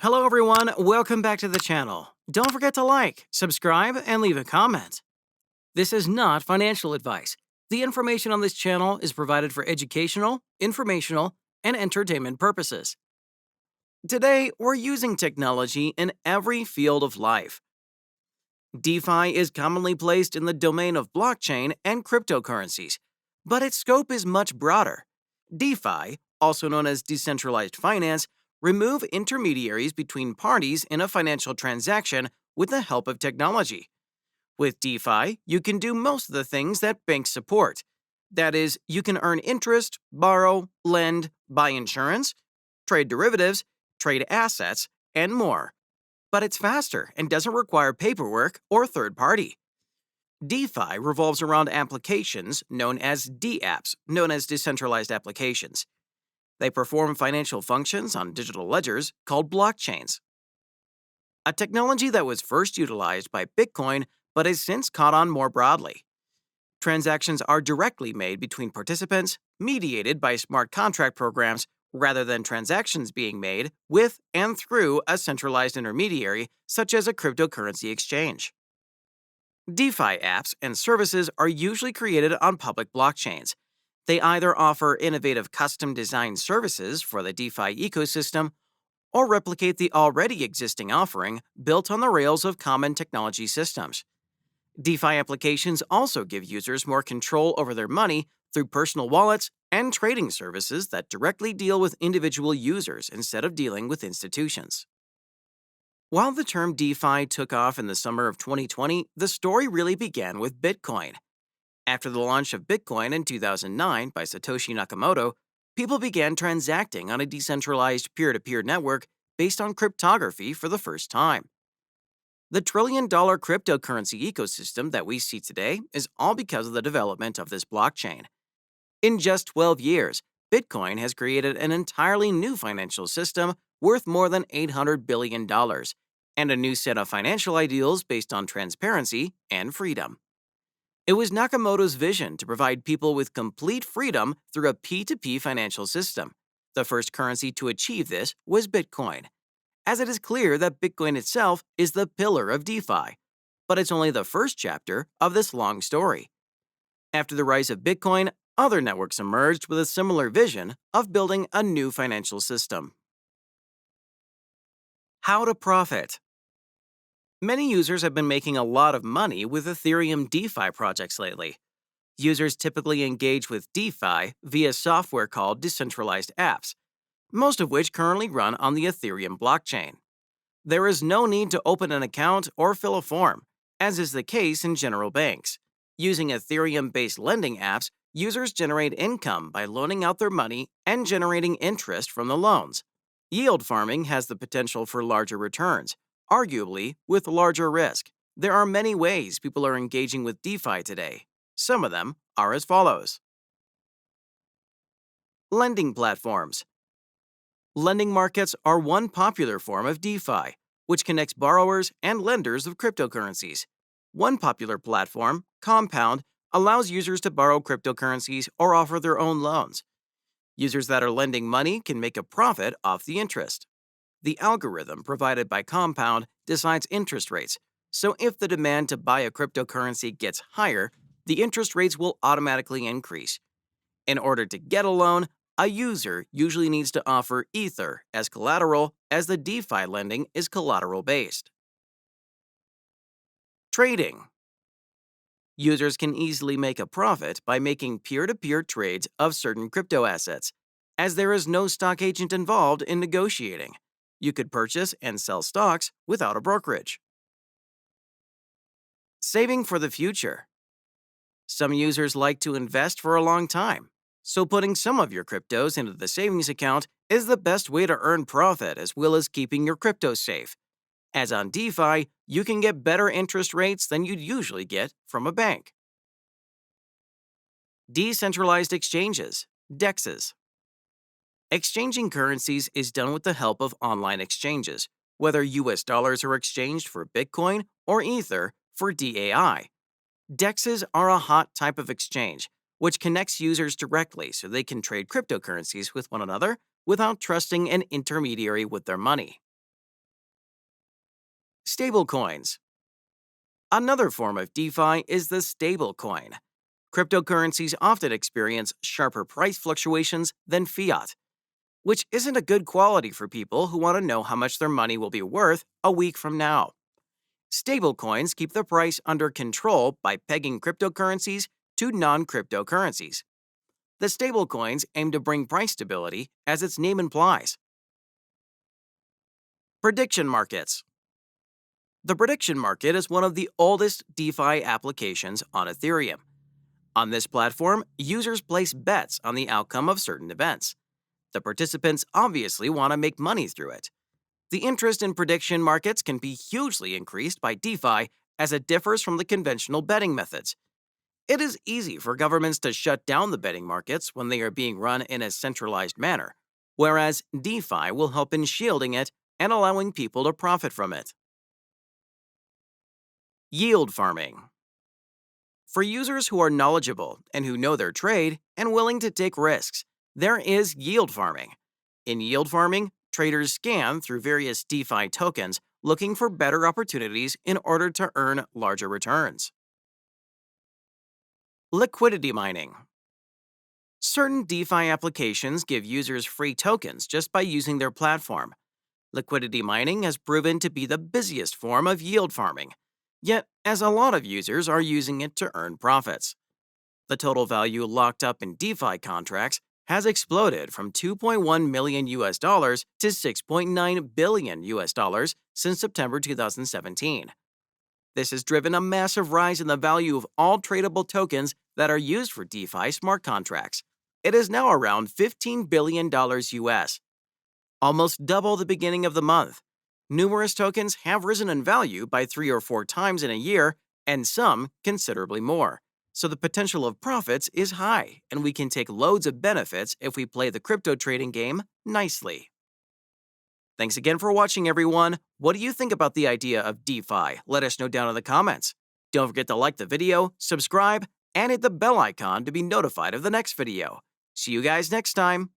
Hello everyone, welcome back to the channel. Don't forget to like, subscribe, and leave a comment. This is not financial advice. The information on this channel is provided for educational, informational, and entertainment purposes. Today, we're using technology in every field of life. DeFi is commonly placed in the domain of blockchain and cryptocurrencies, but its scope is much broader. DeFi, also known as decentralized finance, remove intermediaries between parties in a financial transaction with the help of technology. With DeFi, you can do most of the things that banks support. That is, you can earn interest, borrow, lend, buy insurance, trade derivatives, trade assets, and more. But it's faster and doesn't require paperwork or third party. DeFi revolves around applications known as DApps, known as decentralized applications. They perform financial functions on digital ledgers called blockchains, a technology that was first utilized by Bitcoin but has since caught on more broadly. Transactions are directly made between participants, mediated by smart contract programs, rather than transactions being made with and through a centralized intermediary such as a cryptocurrency exchange. DeFi apps and services are usually created on public blockchains. They either offer innovative custom-designed services for the DeFi ecosystem or replicate the already existing offering built on the rails of common technology systems. DeFi applications also give users more control over their money through personal wallets and trading services that directly deal with individual users instead of dealing with institutions. While the term DeFi took off in the summer of 2020, the story really began with Bitcoin. After the launch of Bitcoin in 2009 by Satoshi Nakamoto, people began transacting on a decentralized peer-to-peer network based on cryptography for the first time. The trillion-dollar cryptocurrency ecosystem that we see today is all because of the development of this blockchain. In just 12 years, Bitcoin has created an entirely new financial system worth more than $800 billion, and a new set of financial ideals based on transparency and freedom. It was Nakamoto's vision to provide people with complete freedom through a P2P financial system. The first currency to achieve this was Bitcoin, as it is clear that Bitcoin itself is the pillar of DeFi, but it's only the first chapter of this long story. After the rise of Bitcoin, other networks emerged with a similar vision of building a new financial system. How to profit. Many users have been making a lot of money with Ethereum DeFi projects lately. Users typically engage with DeFi via software called decentralized apps, most of which currently run on the Ethereum blockchain. There is no need to open an account or fill a form, as is the case in general banks. Using Ethereum-based lending apps, users generate income by loaning out their money and generating interest from the loans. Yield farming has the potential for larger returns, arguably with larger risk. There are many ways people are engaging with DeFi today. Some of them are as follows. Lending platforms. Lending markets are one popular form of DeFi, which connects borrowers and lenders of cryptocurrencies. One popular platform, Compound, allows users to borrow cryptocurrencies or offer their own loans. Users that are lending money can make a profit off the interest. The algorithm provided by Compound decides interest rates, so if the demand to buy a cryptocurrency gets higher, the interest rates will automatically increase. In order to get a loan, a user usually needs to offer Ether as collateral, as the DeFi lending is collateral-based. Trading. Users can easily make a profit by making peer-to-peer trades of certain crypto assets, as there is no stock agent involved in negotiating. You could purchase and sell stocks without a brokerage. Saving for the future. Some users like to invest for a long time, so putting some of your cryptos into the savings account is the best way to earn profit as well as keeping your cryptos safe. As on DeFi, you can get better interest rates than you'd usually get from a bank. Decentralized Exchanges, DEXs. Exchanging currencies is done with the help of online exchanges, whether US dollars are exchanged for Bitcoin or Ether for DAI. DEXs are a hot type of exchange, which connects users directly so they can trade cryptocurrencies with one another without trusting an intermediary with their money. Stablecoins. Another form of DeFi is the stablecoin. Cryptocurrencies often experience sharper price fluctuations than fiat, which isn't a good quality for people who want to know how much their money will be worth a week from now. Stablecoins keep the price under control by pegging cryptocurrencies to non-cryptocurrencies. The stablecoins aim to bring price stability, as its name implies. Prediction markets. The prediction market is one of the oldest DeFi applications on Ethereum. On this platform, users place bets on the outcome of certain events. The participants obviously want to make money through it. The interest in prediction markets can be hugely increased by DeFi as it differs from the conventional betting methods. It is easy for governments to shut down the betting markets when they are being run in a centralized manner, whereas DeFi will help in shielding it and allowing people to profit from it. Yield farming. For users who are knowledgeable and who know their trade and willing to take risks, there is yield farming. In yield farming, traders scan through various DeFi tokens looking for better opportunities in order to earn larger returns. Liquidity mining. Certain DeFi applications give users free tokens just by using their platform. Liquidity mining has proven to be the busiest form of yield farming, yet as a lot of users are using it to earn profits. The total value locked up in DeFi contracts has exploded from $2.1 million to $6.9 billion since September 2017. This has driven a massive rise in the value of all tradable tokens that are used for DeFi smart contracts. It is now around $15 billion US, almost double the beginning of the month. Numerous tokens have risen in value by 3 or 4 times in a year, and some considerably more. So the potential of profits is high, and we can take loads of benefits if we play the crypto trading game nicely. Thanks again for watching, everyone. What do you think about the idea of DeFi? Let us know down in the comments. Don't forget to like the video, subscribe, and hit the bell icon to be notified of the next video. See you guys next time.